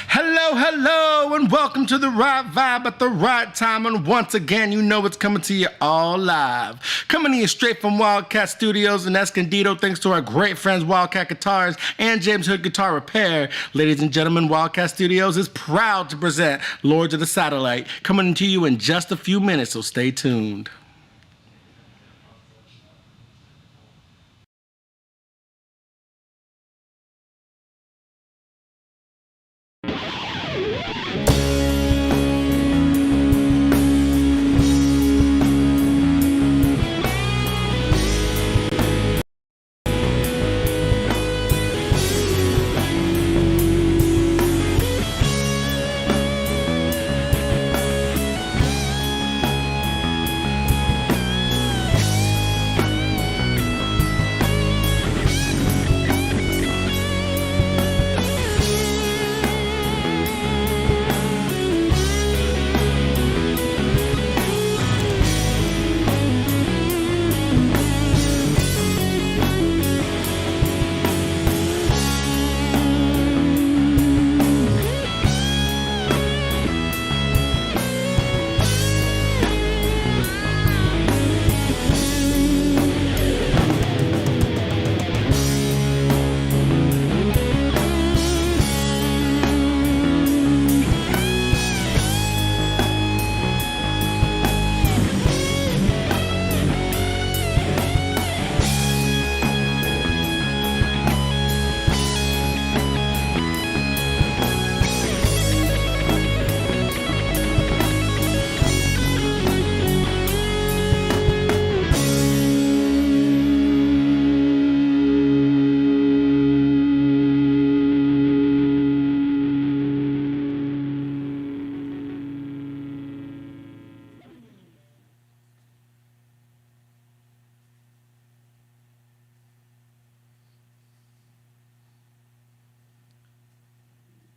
Hello, hello, and welcome to the right vibe at the right time. And once again, you know it's coming to you all live. Coming to you straight from Wildcat Studios in Escondido, thanks to our great friends Wildcat Guitars and James Hood Guitar Repair. Ladies and gentlemen, Wildcat Studios is proud to present Lords of the Satellite, coming to you in just a few minutes, so stay tuned.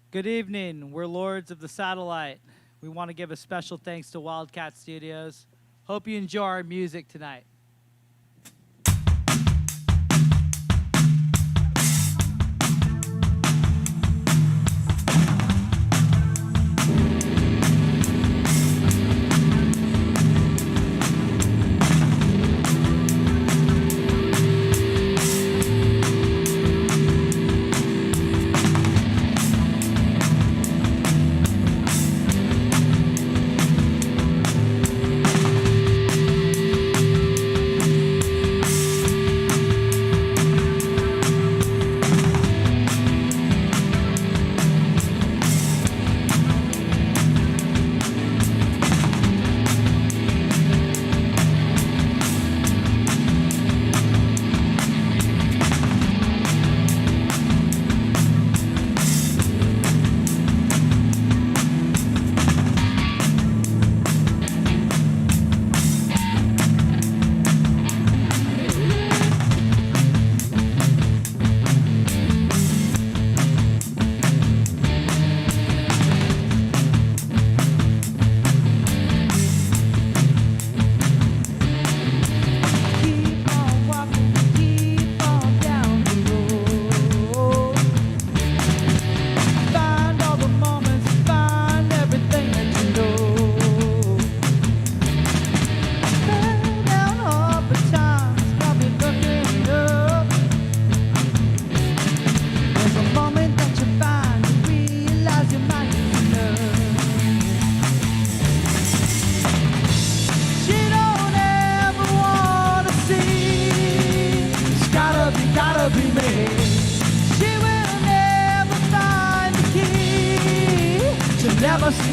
Good evening. We're Lords of the Satellite. We want to give a special thanks to Wildcat Studios. Hope you enjoy our music tonight.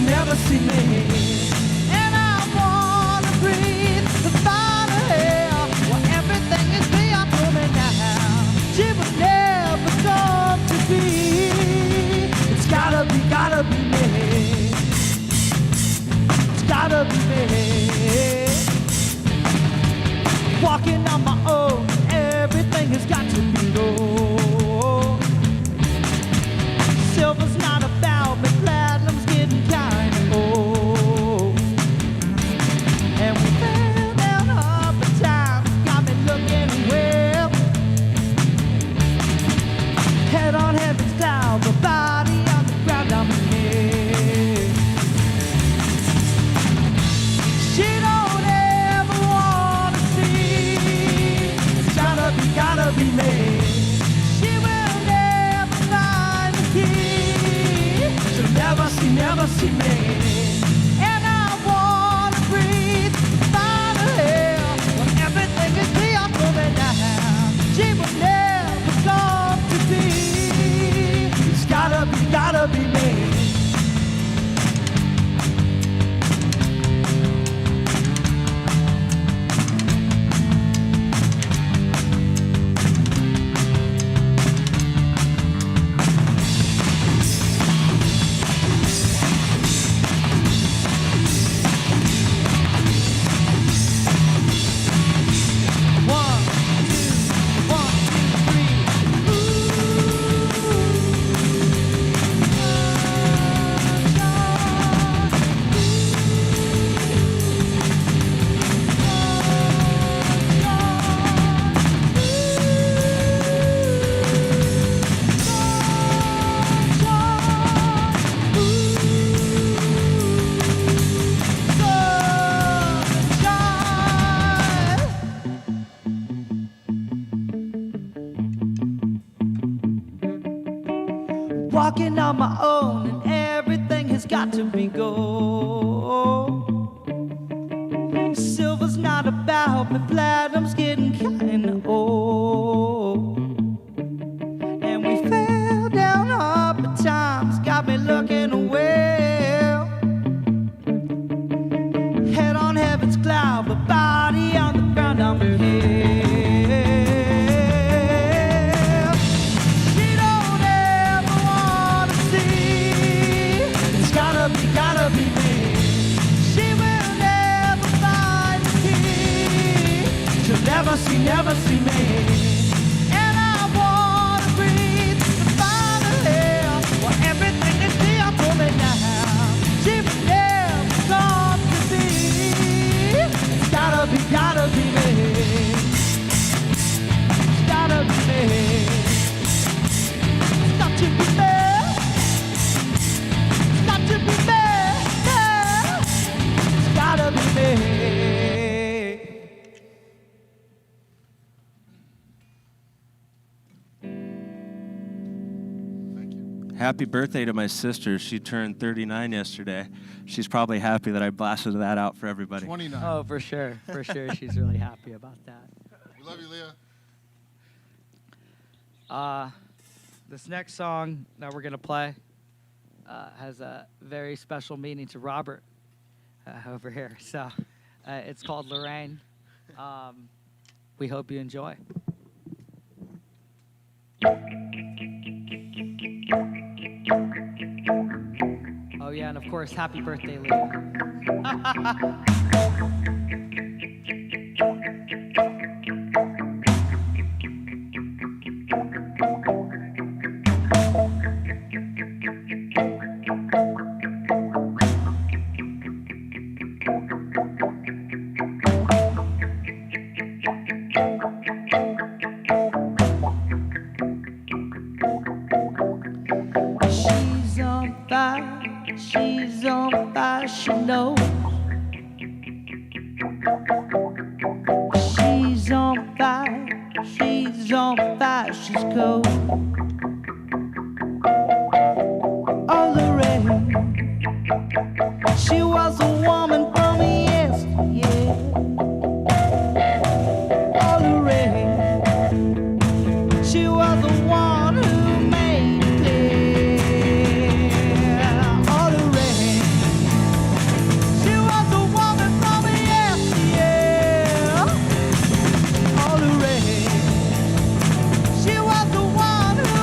Never see me, and I wanna breathe the fire air where everything is beyond me now. She would never come to be. It's gotta be me. It's gotta be me. Walking on my own, everything has got to be gold. Silver's not about me, platinum's getting kind of old. got to be gold. Silver's not about me, platinum's getting kinda old. And we fell down hard, but times got me looking away. Head on heaven's cloud, but body on the ground, I'm in hell. She don't ever wanna see. It's gotta be me. She will never find the key. She'll never see me. And I wanna breathe the final air where everything is clear for me now. She will never come to me. It's gotta be me. It's gotta be me. It's got to be me. It's got to be me. It's gotta be me. Happy birthday to my sister. She turned 39 yesterday. She's probably happy that I blasted that out for everybody. 29. Oh, for sure. She's really happy about that. We love you, Leah. This next song that we're going to play has a very special meaning to Robert over here. So it's called Lorraine. We hope you enjoy. Oh, yeah, and of course, happy birthday, Leah. She's on fire, she knows. She's on fire, she's cold. Oh, Lorraine, she was a woman from yesteryear. Oh, Lorraine, she was the one who made it clear. Oh, Lorraine, she was a woman from yesteryear. Oh, Lorraine, she was the one who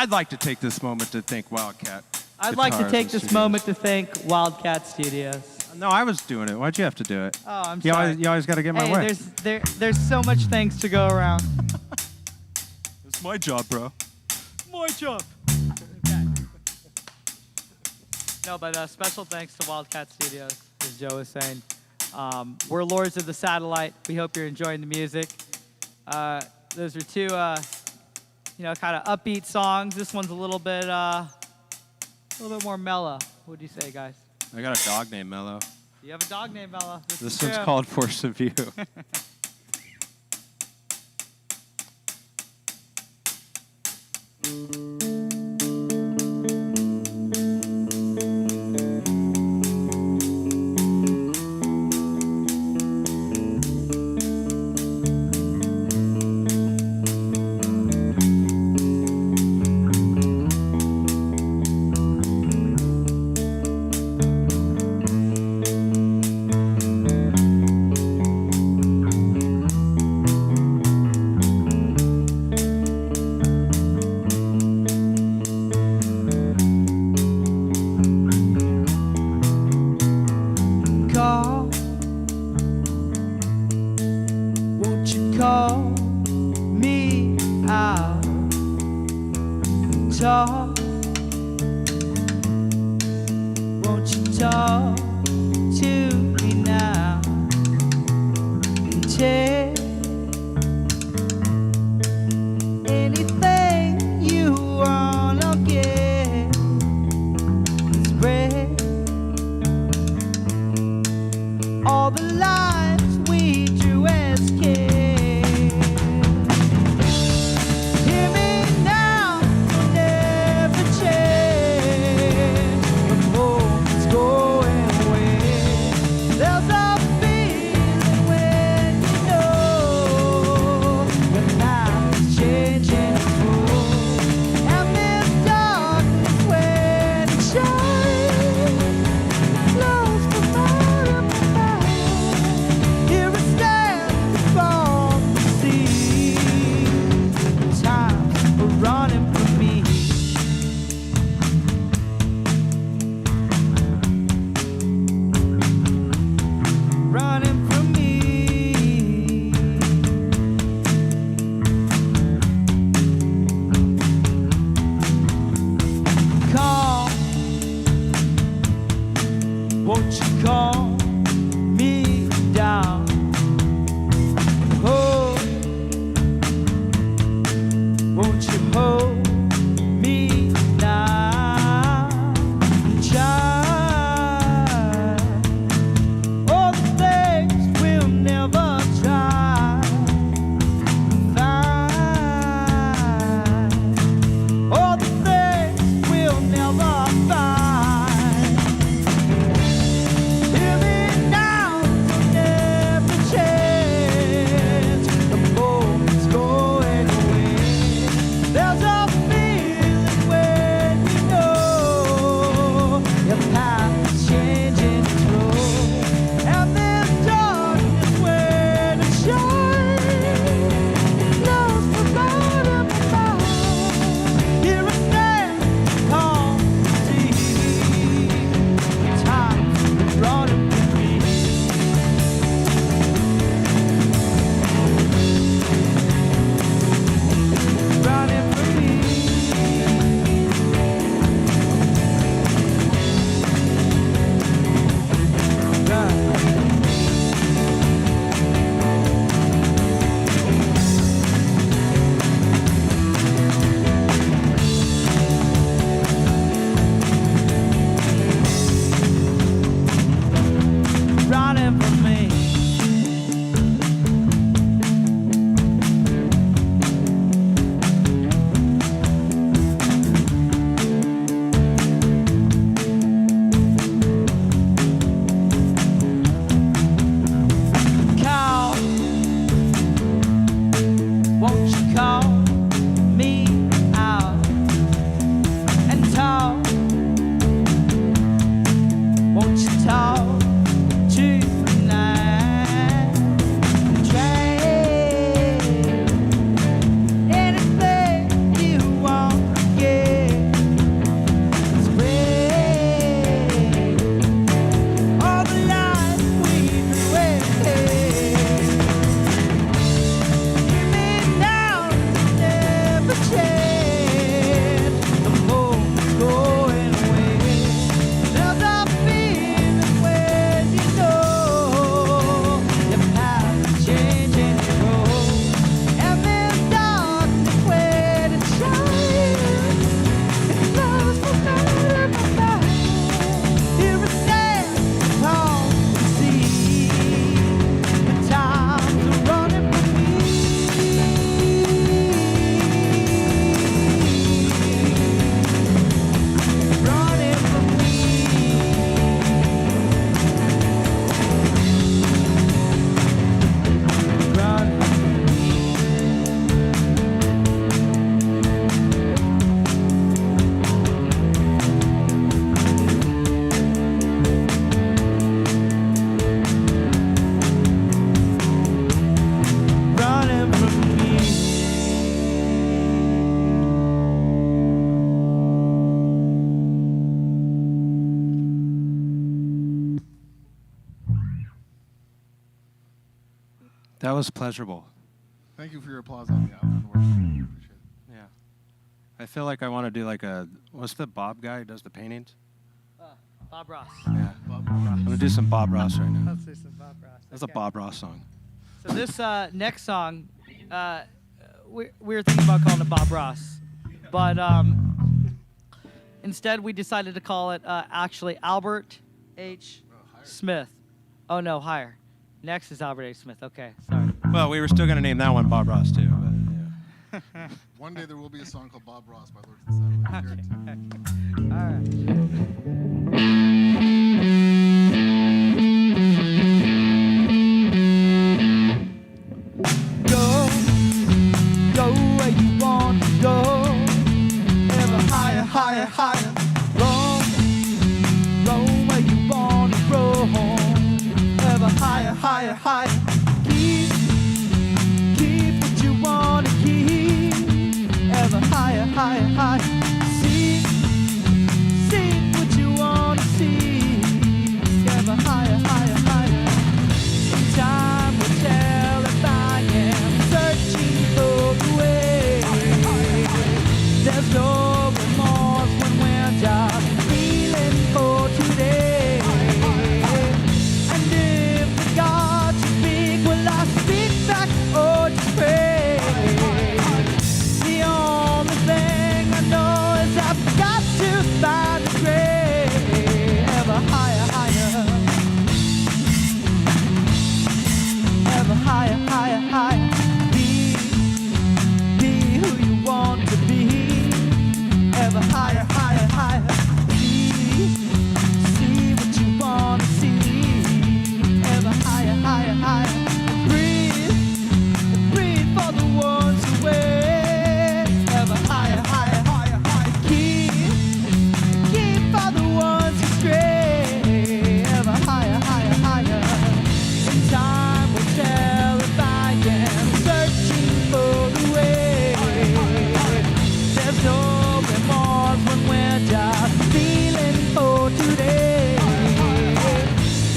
I'd like to take this moment to thank Wildcat. I'd like to Guitars take and this Studios. moment to thank Wildcat Studios. No, I was doing it. Why'd you have to do it? Oh, I'm You sorry. always got to get my Hey, way. there's so much thanks to go around. It's my job, bro. My job. No, but special thanks to Wildcat Studios, as Joe was saying. We're Lords of the Satellite. We hope you're enjoying the music. Those are two, kind of upbeat songs. This one's a little bit more mellow. What do you say, guys? I got a dog named Mello. You have a dog named Mello. This is one's true. called Force of View. Call, won't you call me out? Talk, won't you talk to me now? And tell anything you wanna get. Spread all the lives we drew as kids. Hear me now, never change. The moment's going away. There's a feeling when you know That was pleasurable. Thank you for your applause on the afternoon. I appreciate it. Yeah. I feel like I want to do like what's the Bob guy who does the paintings? Bob Ross. Yeah. I'm going to do some Bob Ross right now. Let's do some Bob Ross. That's a Bob Ross song. So this next song, we were thinking about calling it Bob Ross, but instead we decided to call it actually Albert H. Smith. Oh no, higher. Next is Albert H. Smith. Okay, sorry. Well, we were still going to name that one Bob Ross too. But, yeah. One day there will be a song called Bob Ross by Lords of the Satellite. All right. Go where you want to go. Ever higher, higher, higher. Roam where you want to roam. Ever higher, higher, higher. Keep what you want to keep. Ever higher, higher, higher. Seek what you want to see. Ever higher, higher, higher. Time will tell if I am searching for the way. There's no remorse when we're just feeling for today. And if the gods speak, will I speak back or just pray? The only thing I know is I've got to find the grave. Ever higher, higher. Ever higher, higher, higher. Be who you want to be. Ever higher, higher, higher. See what you want to see. Ever higher, higher, higher. Breathe for the ones who wait. Ever higher, higher, higher, higher. Keep for the ones who stray. Ever higher, higher, higher. In time will tell if I am searching for the way. There's no remorse when we're just feeling for today.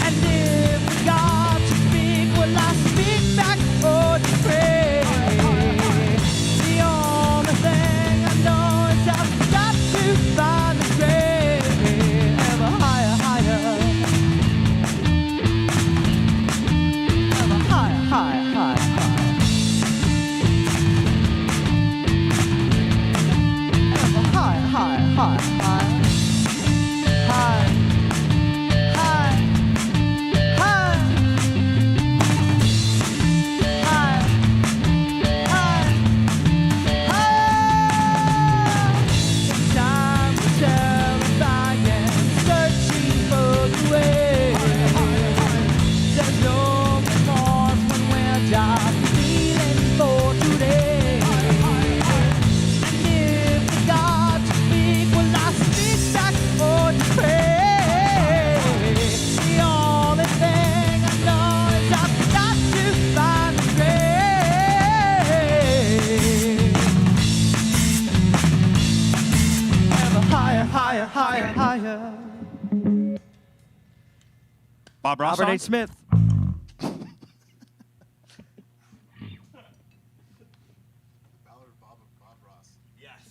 And if the gods speak, will I speak back or just pray? The only thing I know is I've got to find the grave. Ever higher, higher. Ever higher, higher, higher, higher. Ever higher, higher, higher, higher. High, high, high. High, high, high. Time will tell if I am searching for the way. There's no remorse when we're just feeling for today. And if the gods speak, will I speak back or just pray? The only thing I know is I've got to find the grave. Ever higher, higher, higher, higher. Bob Ross Albert song? H. Smith. Ballad of Bob Ross. Yes.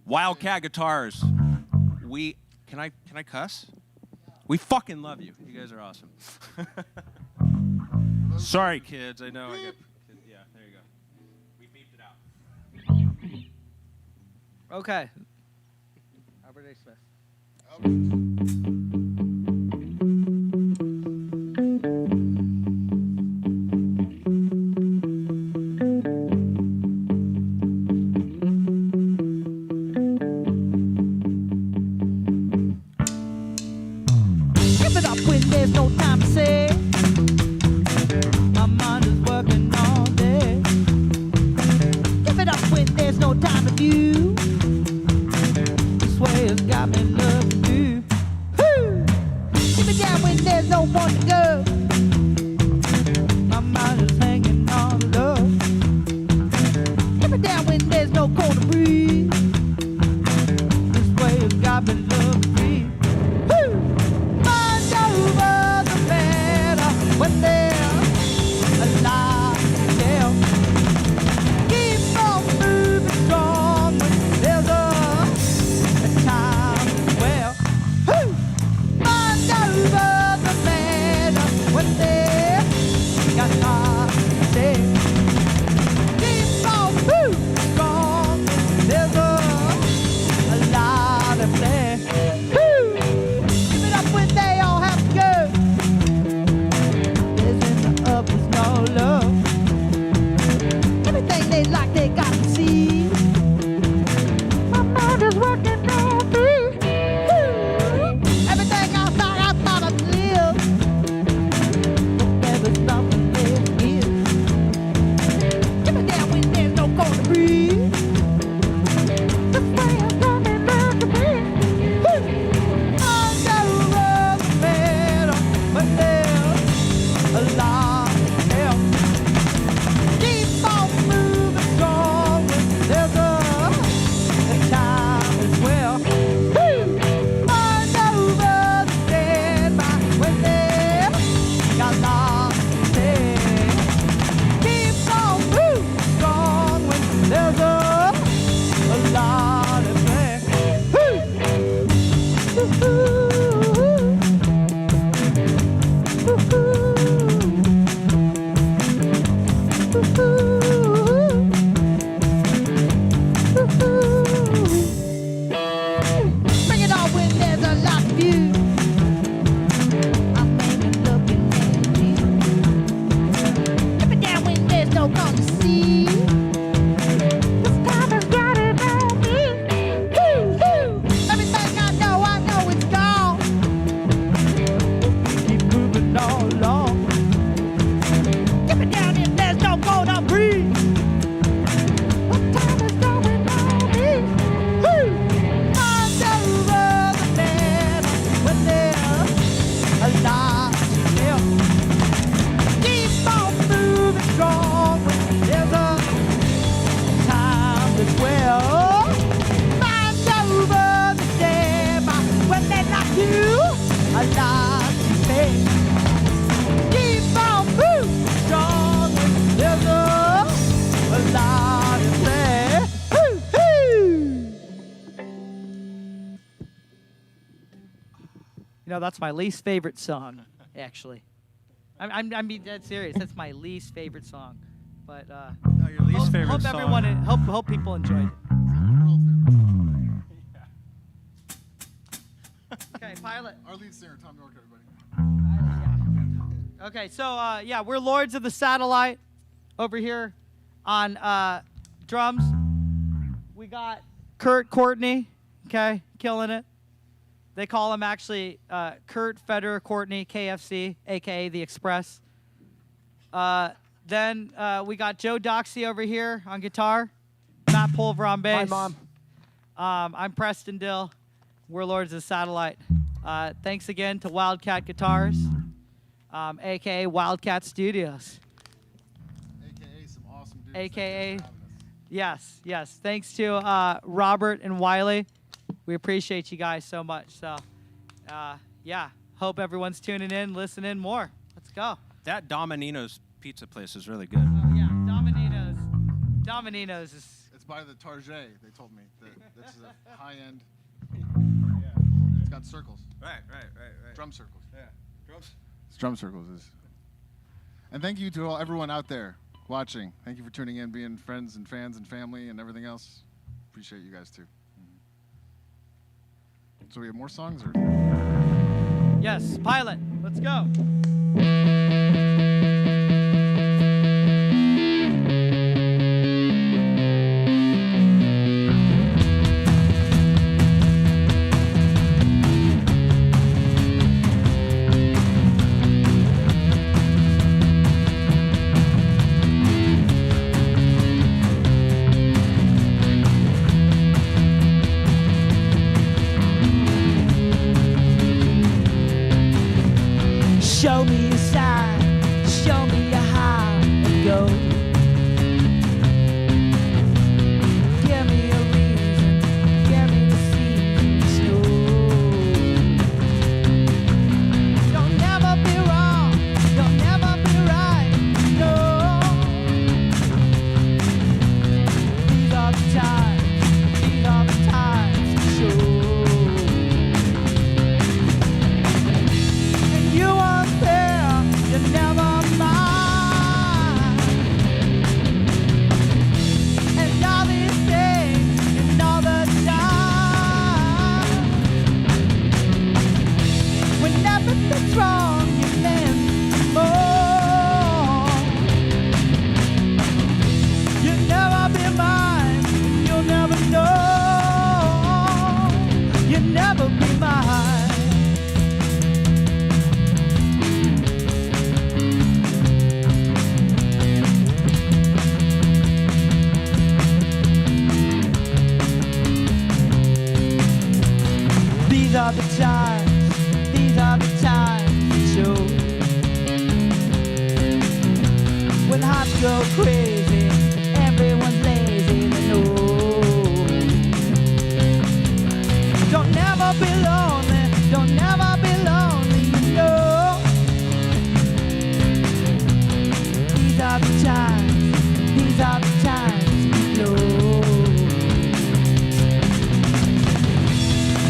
Wildcat guitars. Can I cuss? We fucking love you. You guys are awesome. Sorry, kids. I know. Yeah, there you go. We beeped it out. Okay. Albert H. Smith. Give it up when there's no time to say. My mind is working all day. Give it up when there's no time to view. This way has got me loving you. Woo! Give it down when there's no one to go. My mind is hanging on the love. Give it down when there's no cold to breathe. This way has got me loving you. Woo! a lot to pay. Keep on moving strong, there's a lot to play. You know, that's my least favorite song, actually. I'm being dead serious. That's my least favorite song. But No, your least favorite hope song. everyone, hope people enjoyed it. Okay, pilot. Our lead singer, Tom York, everybody. Okay, so yeah, we're Lords of the Satellite over here on drums. We got Kurt Courtney, okay, killing it. They call him actually Kurt Federer Courtney, KFC, aka the Express. Then we got Joe Doxey over here on guitar, Matt Pulver on bass. Hi, Mom. I'm Preston Dill. We're Lords of the Satellite. Thanks again to Wildcat Guitars, aka Wildcat Studios. AKA some awesome dudes. AKA Thank you for having us. Yes. Thanks to Robert and Wiley. We appreciate you guys so much. So, yeah, hope everyone's tuning in, listening more. Let's go. That Domino's pizza place is really good. Oh, yeah, Domino's is... It's by the Target, they told me. This is a high-end. It's got circles. Right. Drum circles. Yeah. Drums. It's drum circles. And thank you to everyone out there watching. Thank you for tuning in, being friends and fans and family and everything else. Appreciate you guys too. So we have more songs, or? Yes, pilot. Let's go. Show me a sign, show me how to go. Give me a reason, give me the season snow. Don't never be wrong, don't never be right, no. These are the times to show. And you are there, you never mind. And all these days, and all the time, when everything's wrong, you meant more. You'll never be mine, you'll never know. You'll never be mine. These are the times to show. When hearts go crazy, everyone's lazy to know. Don't never be lonely, don't never be lonely, you know. These are the times to know.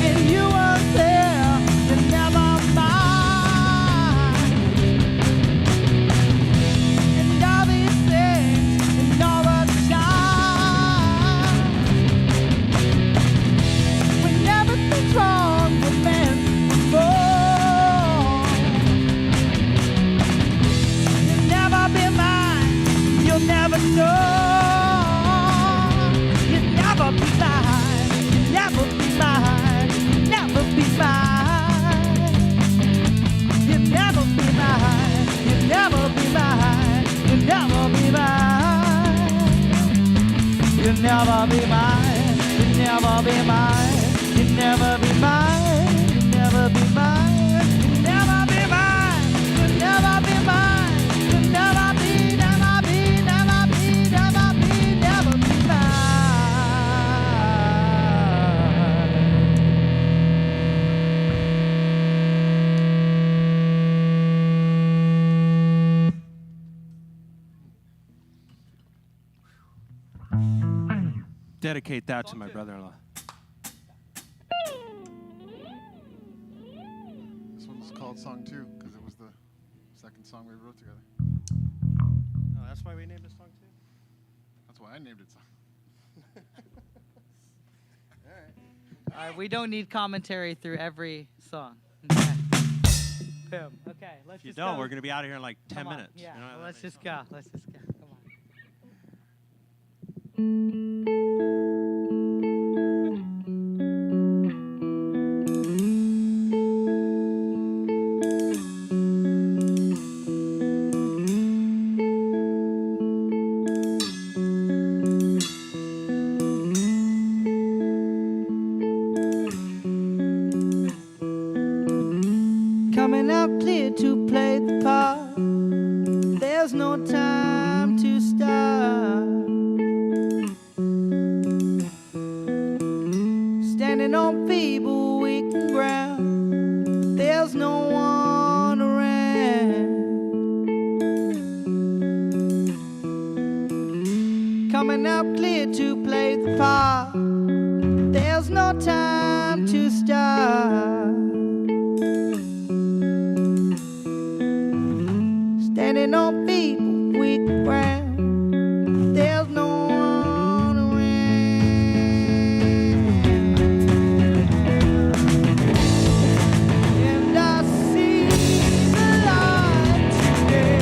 And you were there, you never mind. And all these things, and all the time, when everything's wrong, we're meant for. You'll never be mine, you'll never know. You'll never be mine, you'll never be mine. Never be mine. You'll never be mine. You'll never be mine. You'll never be mine. You'll never be mine. You'll never be mine. You'll never be mine. You'll never be mine. You'll never be mine. You'll never be mine. You'll never be, never be, never be, never be, never be mine. dedicate that to my brother-in-law. This one's called Song 2 because it was the second song we wrote together. Oh, that's why we named this song too? That's why I named it Song. All right, we don't need commentary through every song. Okay. Boom. Okay, let's If you just don't, go. we're going to be out of here in like 10 Come on. minutes. Yeah, You know well, what I let's mean? just go. Let's just go. Come on. Coming out clear to play the part. There's no time to stop. Standing on feeble, weak ground. There's no one around. Coming out clear to play the part. There's no time to stop. Standing on feeble, weak ground. There's no one around. And I see the light today.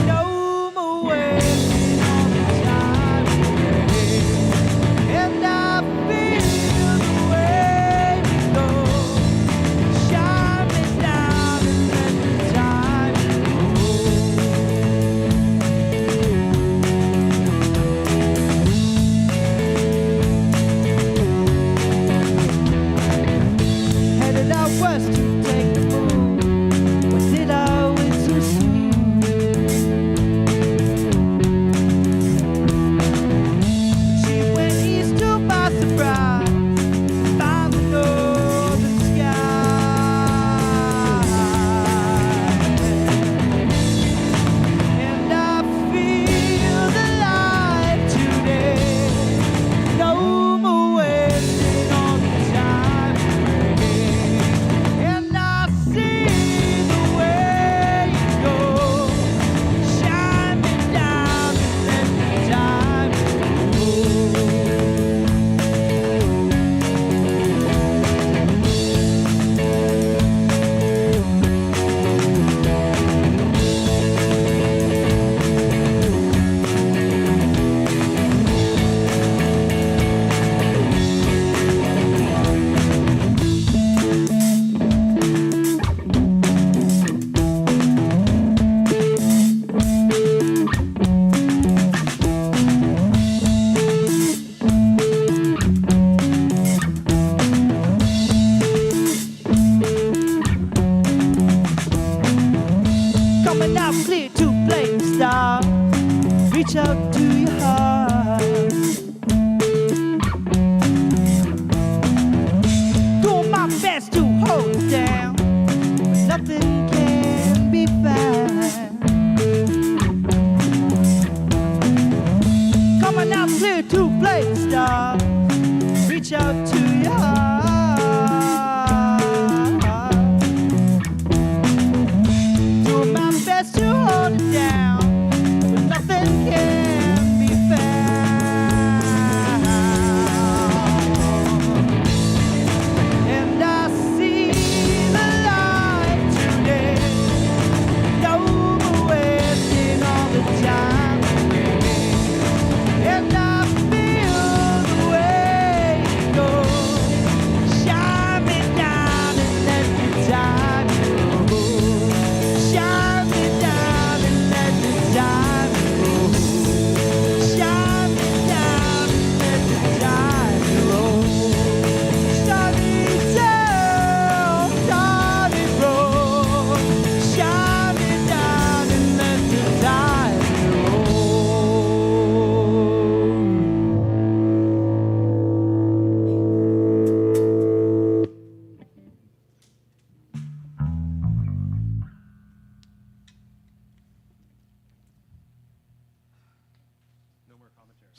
No more wasting all the time today. And I feel the way we go. Shine me down and let the time headed out west to take the moon. What did I wait so soon? She went east to by surprise, find the northern sky. And I feel the light today. No more wasting all the time today. And I see the way you go. Shine me down and let the time go. Coming out clear to play the star. Reach out to your heart. Doing my best to hold it down, but nothing can be found. Coming out clear to play the star. Reach out to your heart. Doing my best to hold it down, but nothing can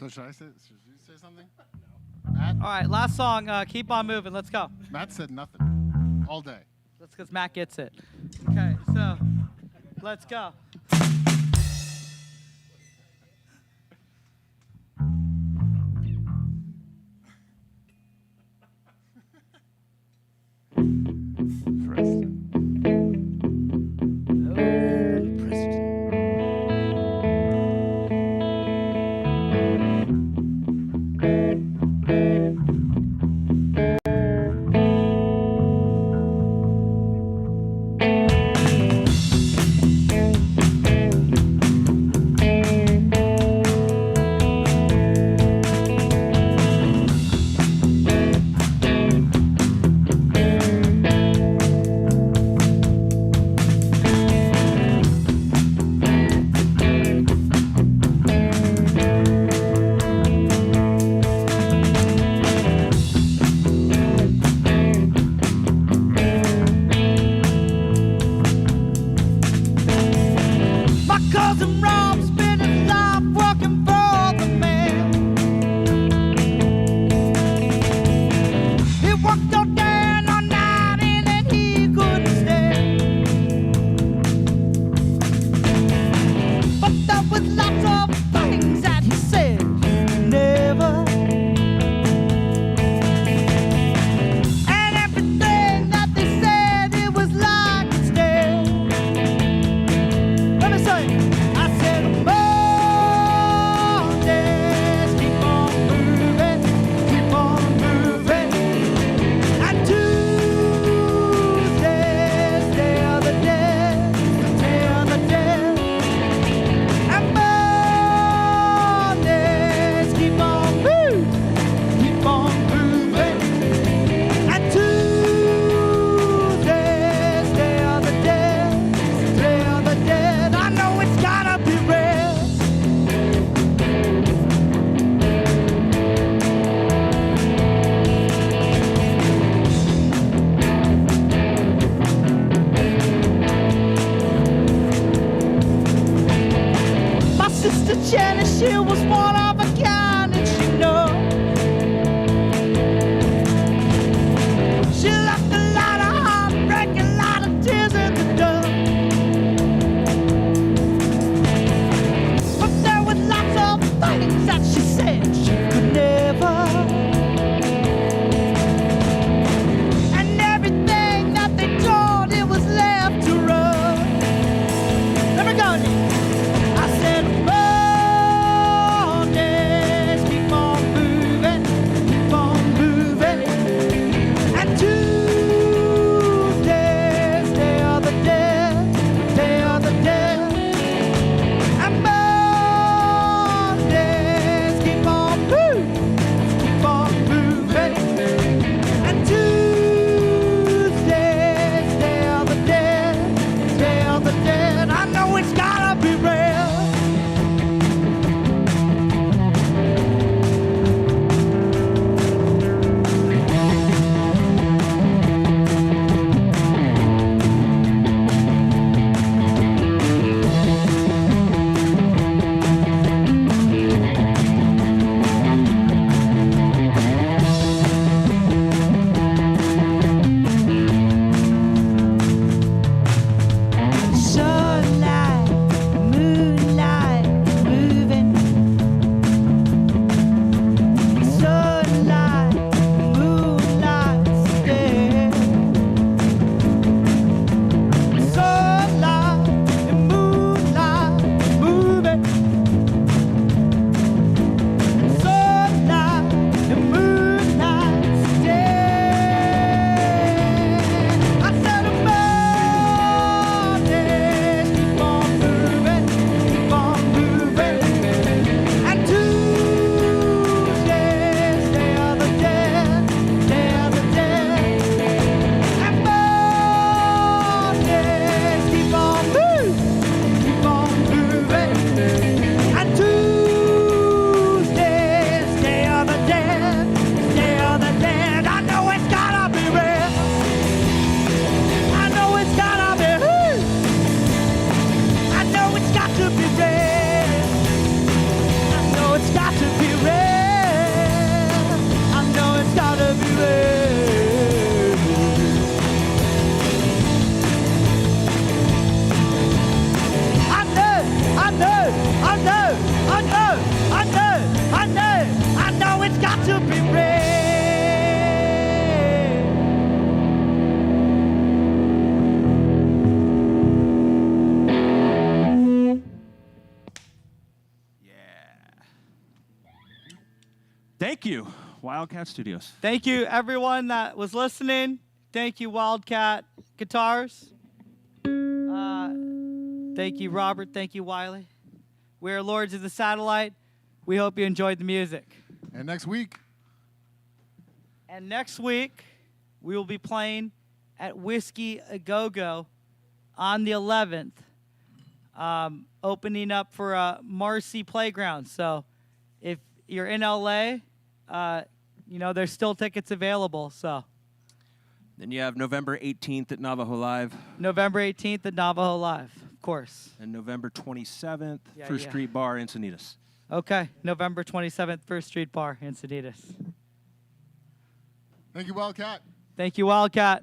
So should you say something? Matt? All right, last song. Keep on moving. Let's go. Matt said nothing all day. That's because Matt gets it. Okay, so let's go. She was one of a kind, and she knows she left a lot of heartbreak, a lot of tears in the dust. But there was lots of things that she said she could never, and everything that they told it was left to run. Let me go, Nick. I said, oh, Thank you, Wildcat Studios. Thank you, everyone that was listening. Thank you, Wildcat Guitars. Thank you, Robert. Thank you, Wiley. We're Lords of the Satellite. We hope you enjoyed the music. And next week, we will be playing at Whiskey A Go Go on the 11th, opening up for Marcy Playground. So if you're in LA, there's still tickets available. So Then you have November 18th at Navajo Live. November 18th at Navajo Live, of course. And November 27th, Yeah, First yeah. Street Bar, Encinitas. Okay, November 27th, First Street Bar, Encinitas. thank you, Wildcat. Thank you, Wildcat.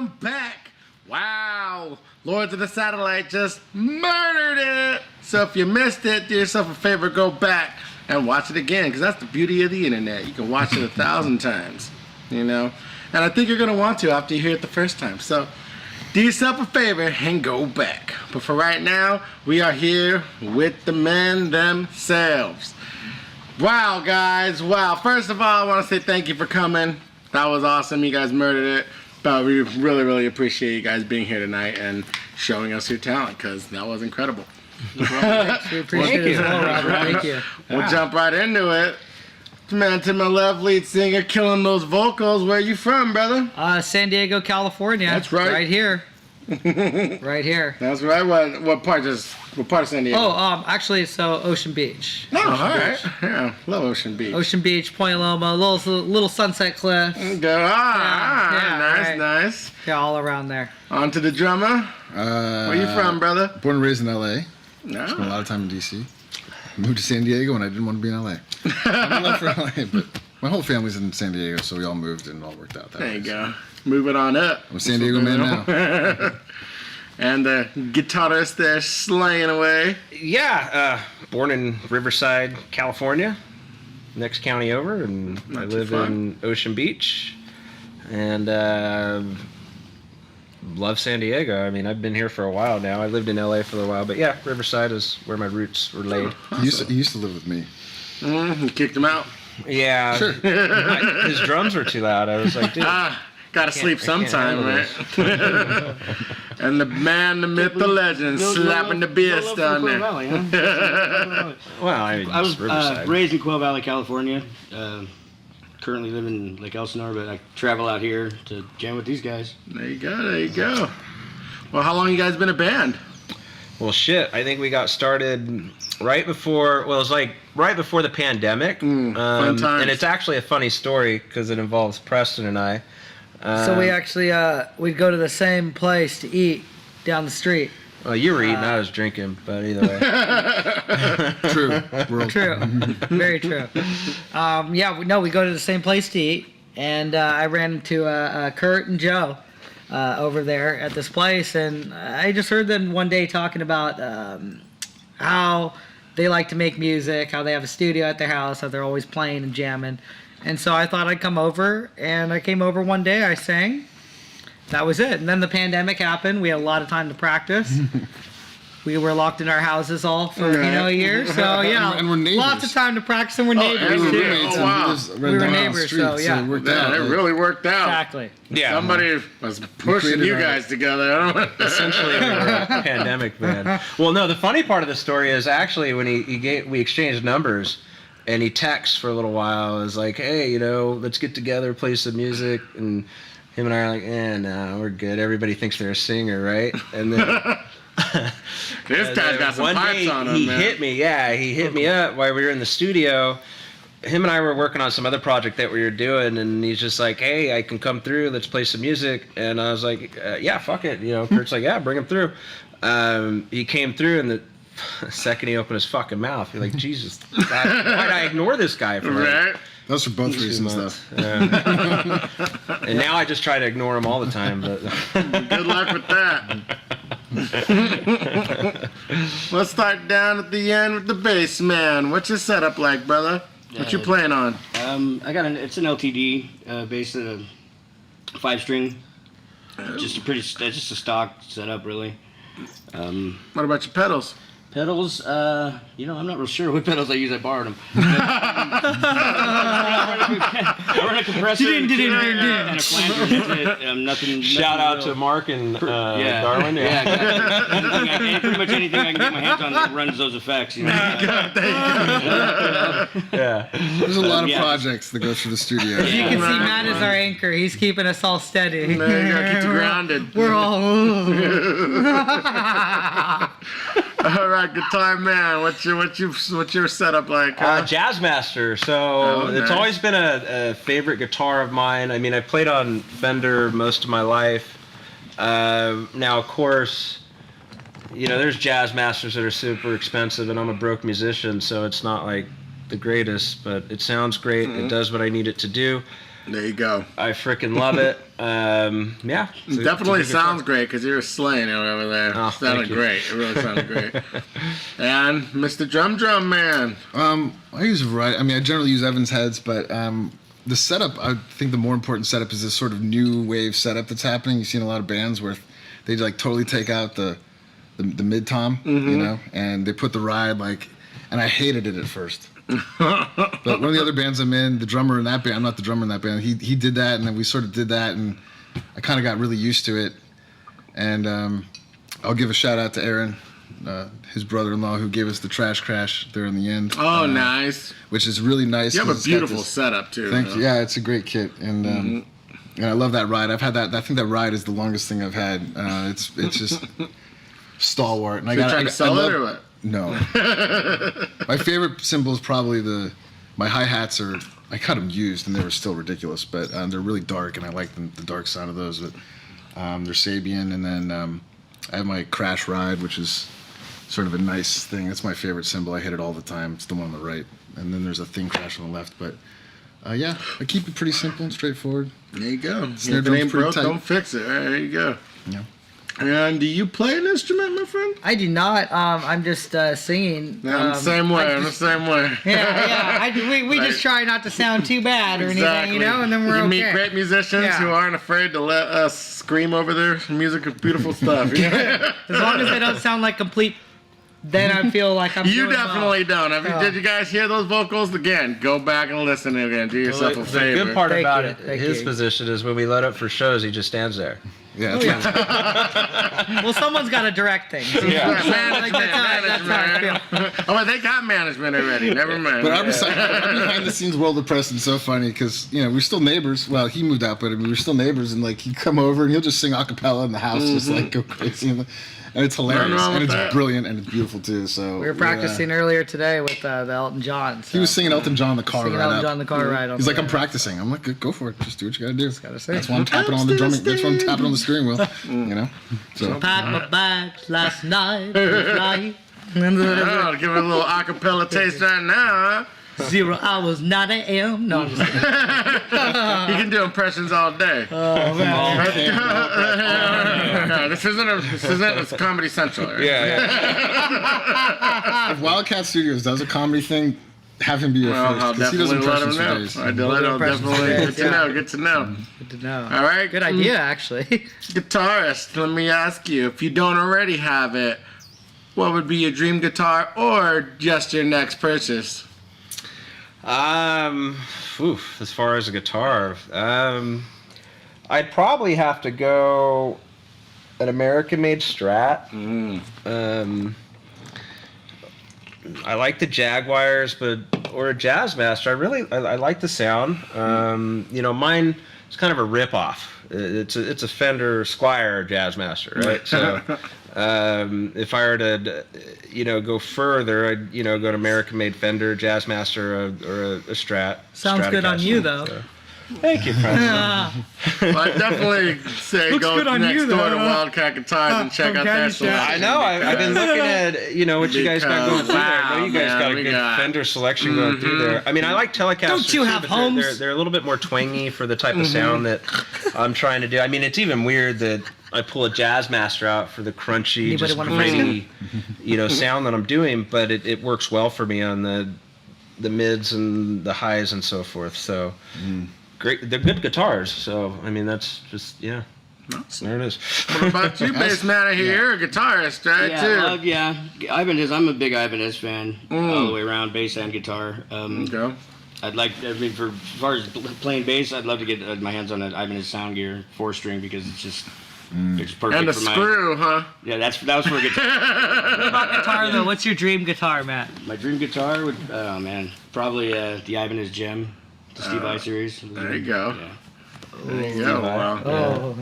welcome back. Wow, Lords of the Satellite just murdered it. So if you missed it, do yourself a favor, go back and watch it again, because that's the beauty of the internet. You can watch it 1,000 times, you know? And I think you're gonna want to after you hear it the first time. So do yourself a favor and go back. But for right now, we are here with the men themselves. Wow, guys, wow. First of all, I want to say thank you for coming. That was awesome. You guys murdered it. But we really, really appreciate you guys being here tonight and showing us your talent, because that was incredible. Thanks. We appreciate it as well, Robert. Thank you. We'll jump right into it. Man, to my left, lead singer, killing those vocals. Where you from, brother? San Diego, California. That's right. Right here. Right here. That's right. What part of San Diego? Oh, actually, so Ocean Beach. Oh, all right. Yeah, love Ocean Beach. Ocean Beach, Point Loma, little Sunset Cliff. Go. Yeah, Nice, right. nice. Yeah, all around there. On to the drummer. Where you from, brother? Born and raised in LA. No. Spent a lot of time in DC. Moved to San Diego when I didn't want to be in LA. I love for LA, but my whole family's in San Diego, so we all moved and it all worked out that There way. you go. Moving on up. I'm a San Diego man now. And the guitarist there slaying away. Yeah, born in Riverside, California, next county over, and Not I too live far. in Ocean Beach, and love San Diego. I mean, I've been here for a while now. I lived in LA for a little while, but yeah, Riverside is where my roots were laid. He used to live with me. He kicked him out. Yeah, Sure. his drums were too loud. I was like, dude. Gotta sleep I can't sometime, right? handle And the man, the myth, the legend, slapping the beer no love down for there. Quail Valley, huh? Well, I mean, I was it's Riverside. raised in Quail Valley, California. Currently live in Lake Elsinore, but I travel out here to jam with these guys. There you go, there you go. Well, how long you guys been a band? Well, shit. I think we got started right before. Well, it was like right before the pandemic. fun times. And it's actually a funny story because it involves Preston and I. So we actually we'd go to the same place to eat down the street. Well, you were eating, I was drinking, but either way. True. World. True. Very true. We go to the same place to eat, and I ran into Kurt and Joe over there at this place, and I just heard them one day talking about how they like to make music, how they have a studio at their house, how they're always playing and jamming. And so I thought I'd come over, and I came over one day, I sang. That was it. And then the pandemic happened. We had a lot of time to practice. We were locked in our houses all for a year. So yeah, And we're neighbors. lots of time to practice, and we're neighbors and We were Yeah. too. roommates Oh, and wow. lived right We were down the neighbors, street, so, yeah. it worked Man, out. it really worked out. Exactly. Yeah. Somebody was pushing created you our- guys together. I don't know. Essentially, we were a pandemic band. Well, no, the funny part of the story is actually when we exchanged numbers, and he texts for a little while. It was like, hey, let's get together, play some music, and him and I are like, no, we're good. Everybody thinks they're a singer, right? And then This guy's got some one pipes day on him, he man. hit me. Yeah, he hit me up while we were in the studio. Him and I were working on some other project that we were doing, and he's just like, hey, I can come through. Let's play some music. And I was like, yeah, fuck it. Kurt's like, yeah, bring him through. He came through, and the second he opened his fucking mouth, you're like, Jesus, why'd I ignore this guy for like Right? Those for both 2 reasons, though. months? Yeah. And now I just try to ignore him all the time. But Good luck with that. Let's start down at the end with the bass man. What's your setup like, brother? What you playing on? It's an LTD based on a 5-string. Just a stock setup, really. What about your pedals? Pedals, I'm not real sure what pedals I use. I borrowed them. I run a compressor and a flanger. That's it. Nothing. shout out real. to Mark and Yeah. Darwin. Yeah, exactly. Pretty much anything I can get my hands on that runs those effects. Yeah. There's a lot of Yeah. projects that go through the studio. You can see Right, Matt as our anchor. He's keeping us all steady. There you go, keep you grounded. We're all. All right, guitar man. What's your setup like? Huh? Jazz Master. So Oh, it's nice. always been a favorite guitar of mine. I mean, I played on Fender most of my life. Now, of course, there's Jazz Masters that are super expensive, and I'm a broke musician, so it's not like the greatest, but it sounds great. It does what I need it to do. There you go. I freaking love it. Yeah. It definitely sounds great because you're slaying it over there. Oh, sounded thank you. great. It really sounded great. And Mr. Drum Man. I use a variety. I mean, I generally use Evans heads, but the setup, I think the more important setup is this sort of new wave setup that's happening. You've seen a lot of bands where they like totally take out the mid tom, you know, and they put the ride like, and I hated it at first. But one of the other bands I'm in, the drummer in that band, I'm not the drummer in that band, he did that, and then we sort of did that, and I kind of got really used to it. And I'll give a shout out to Aaron, his brother-in-law, who gave us the Trash Crash there in the end. Oh, nice. Which is really nice. You have 'cause a it's got beautiful this- setup, too. Thank you. Yeah, it's a great kit, and I love that ride. I've had that. I think that ride is the longest thing I've had. It's just stalwart. And So you're trying to sell it or what? No. My favorite cymbal is probably my hi-hats are, I got them used and they were still ridiculous, but they're really dark and I like the dark sound of those. But they're Sabian, and then I have my Crash Ride, which is sort of a nice thing. That's my favorite cymbal. I hit it all the time. It's the one on the right. And then there's a Thing Crash on the left. But yeah, I keep it pretty simple and straightforward. There you go. Snare If it drum's ain't pretty broke, tight. don't fix it. All right, there you go. Yeah. And do you play an instrument, my friend? I do not. I'm just singing. Yeah, I'm the same way. I'm the same way. Yeah. We just try not to sound too bad or anything, you know, and then we're you okay. meet great musicians Yeah. who aren't afraid to let us scream over their music of beautiful stuff. As long as they don't sound like complete, then I feel like I'm You doing well. definitely don't. Did you guys hear those vocals? Again, go back and listen again. Do yourself a The favor. good part Thank about you, it, thank his you. position is when we load up for shows, he just stands there. Yeah. Well, someone's got to direct things. Yeah, Like, that's how I feel. Oh, well, they got management already. Never mind. But our behind the scenes world of Preston's so funny because, you know, we're still neighbors. Well, he moved out, but I mean, we're still neighbors. And like, he'd come over and he'll just sing a cappella in the house, just like go crazy. And it's hilarious. wrong And with it's that. brilliant and it's beautiful too. So We were practicing earlier today with the Elton John. So. He was singing Elton John in the car Singing right Elton up. John in the car ride. He's like, I'm practicing. I'm like, go for it. Just do what you gotta do. gotta sing. That's why I'm tapping on the drumming. That's why I'm tapping on the steering wheel. You know. So Packed my bags last night. Flying. Oh, give it a little acapella taste right now. 0 hours, 9 a.m. No, I'm just kidding. Huh? You can do impressions all day. Oh, man. No, this isn't. It's Comedy Central. Right? Yeah. if Wildcat Studios does a comedy thing, have him be your Well, first I'll because he does definitely let him impressions for know. days. I'll definitely. Good to Yeah. know. Good to know. Good to know. All right. Good idea, actually. Guitarist, let me ask you, if you don't already have it, what would be your dream guitar or just your next purchase? As far as a guitar, I'd probably have to go an American-made Strat. I like the Jaguars, or a Jazzmaster. I like the sound. You know, mine is kind of a rip-off. It's a Fender Squier Jazzmaster, right? So if I were to, go further, I'd, go to American-made Fender Jazzmaster or a Strat. Sounds good on you, Stratocaster. though. So, thank you, Francis. Well, I'd definitely say Looks go good on next you, door to though. Wildcat Guitars and check out their selection. I know. I've been looking at what you guys got going through there. I know you guys Wow, got a man, good we got- Fender selection going through there. I mean, I like Telecasters. Don't you too, have but homes? They're a little bit more twangy for the type of sound that I'm trying to do. I mean, it's even weird that I pull a Jazzmaster out for the crunchy, Anybody just want a gritty, sound that I'm doing, but it works well for me on the mids and the highs and so forth. So. Great, they're good guitars. So I mean, that's just there it is. What about you, bass man? I hear you're a guitarist, right? Yeah, too. Ibanez. I'm a big Ibanez fan all the way around, bass and guitar. Okay. As far as playing bass, I'd love to get my hands on an Ibanez Sound Gear 4-string because it's perfect And a for screw, huh? Yeah, that was for a guitar. What about guitar, though? What's your dream guitar, Matt? My dream guitar would, probably the Ibanez Gem, the Steve I series. There you go. Yeah. There you go. Wow. Oh,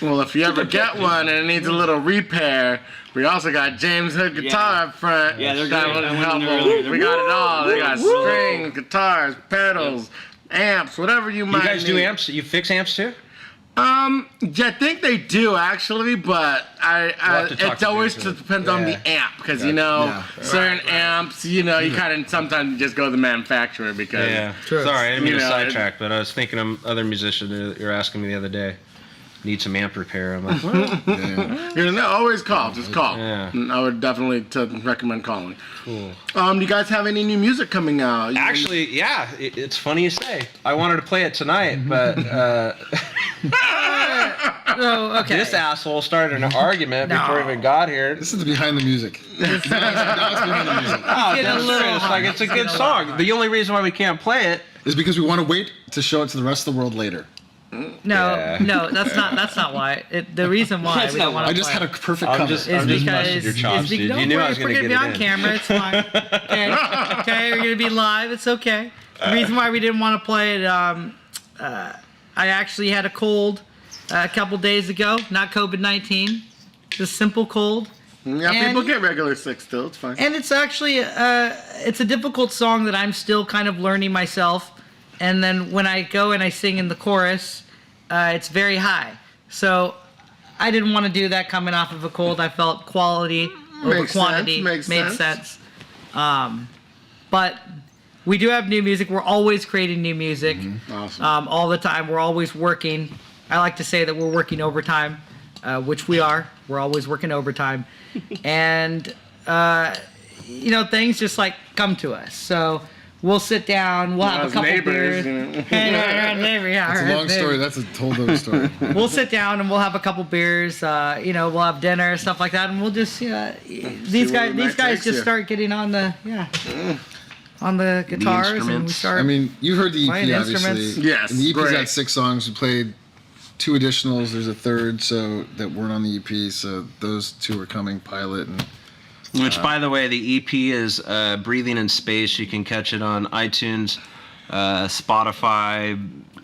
Well, if you ever get one and it needs a little repair, we also got James Hood Guitar up front. Yeah, they're That great. would I went help in there them. earlier. We got it all. They got strings, guitars, pedals, amps, whatever you might You guys do need. amps? You fix amps too? Yeah, I think they do actually, but have to talk it to always Jason. depends on the amp because certain amps, you kind of sometimes just go to the manufacturer because Yeah. True. Sorry, I didn't mean You to know, sidetrack, but I was thinking of other musicians that you were asking me the other day. Need some amp repair. I'm like, well, always call, just call. Yeah. I would definitely recommend calling. cool. Do you guys have any new music coming out? Actually, yeah, it's funny you say. I wanted to play it tonight, but Oh, okay. this asshole started an argument before we even got here. This is behind the music. Now it's behind the music. Oh, getting a that's little true. It's like it's a good song. The only reason why we can't play it. It's because we want to wait to show it to the rest of the world later. No, that's not why. The reason why That's we not don't why. want I to just play had a perfect I'm cover. just is because busting your chops, dude. don't You knew worry, I was if we're gonna gonna get be it on in. camera, it's fine. Okay, we're gonna be live. It's okay. The reason why we didn't want to play it, I actually had a cold a couple days ago. Not COVID-19, just simple cold. Yeah, And- people get regular sick still. It's fine. And it's actually it's a difficult song that I'm still kind of learning myself. And then when I go and I sing in the chorus, it's very high. So I didn't want to do that coming off of a cold. I felt quality over Makes quantity sense, makes made sense. sense. But we do have new music. We're always creating new music Awesome. all the time. We're always working. I like to say that we're working overtime, which we are. We're always working overtime. And, things just like come to us. So we'll sit down. We'll have As a couple neighbors, beers. you know. It's a long story. That's a told over story. We'll sit down and we'll have a couple beers. We'll have dinner, stuff like that, and we'll just these where guys the night just takes you. start getting on the on the guitars, and we instruments. start. I mean, you heard the EP, Playing obviously. instruments. Yes, And the EP's great. got 6 songs. We played 2 additionals. There's a third that weren't on the EP, so those 2 are coming, Pilot and... Which, by the way, the EP is Breathing in Space. You can catch it on iTunes, Spotify,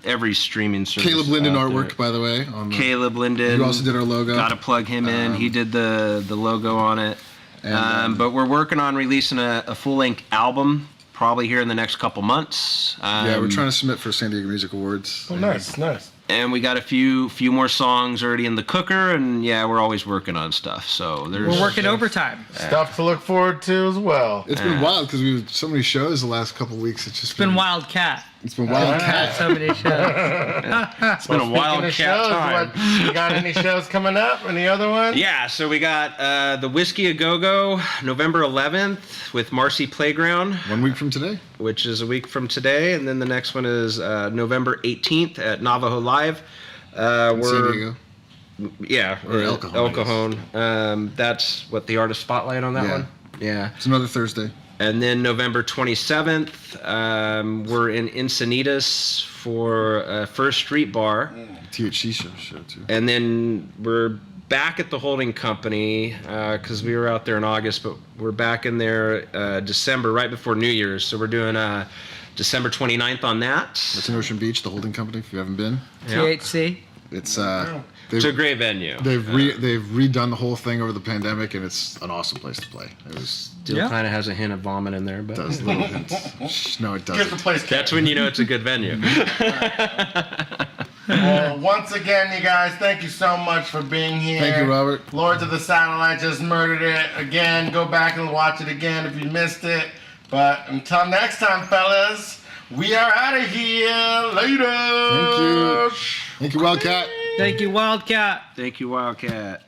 every streaming service. Caleb Linden out there. artwork, by the way. Caleb Linden. You also did our logo. Got to plug him in. He did the logo on it. And, But we're working on releasing a full-length album, probably here in the next couple months. Yeah, we're trying to submit for San Diego Music Awards. Oh, nice. And we got a few more songs already in the cooker, and yeah, we're always working on stuff. So there's we're working overtime. Stuff to look forward to as well. It's been wild because we've so many shows the last couple of weeks. It's Been Wildcat. It's been Wildcat. So many shows. It's been a wildcat time. You got any shows coming up? Any other ones? Yeah, so we got the Whiskey A Go Go November 11th with Marcy Playground, 1 week from today. which is a week from today, and then the next one is November 18th at Navajo Live. In San Diego. Yeah, Or El Cajon, El Cajon. That's what the artist spotlight on that Yeah. one. Yeah. It's another Thursday. And then November 27th, we're in Encinitas for First Street Bar. THC show too. And then we're back at the holding company because we were out there in August, but we're back in there December, right before New Year's. So we're doing December 29th on that. It's in Ocean Beach, the holding company. If you haven't been, Yeah. THC. it's It's a great venue. they've redone the whole thing over the pandemic, and it's an awesome place to play. It was Still Yeah. kind of has a hint of vomit in there, but does little hints. Shh, no, it Here's the doesn't. place. that's when you know it's a good venue. Well, once again, you guys, thank you so much for being here. Thank you, Robert. Lords of the Satellite just murdered it again. Go back and watch it again if you missed it. But until next time, fellas, we are out of here. Later. Thank you. Thank you, Wildcat. Thank you, Wildcat. Thank you, Wildcat.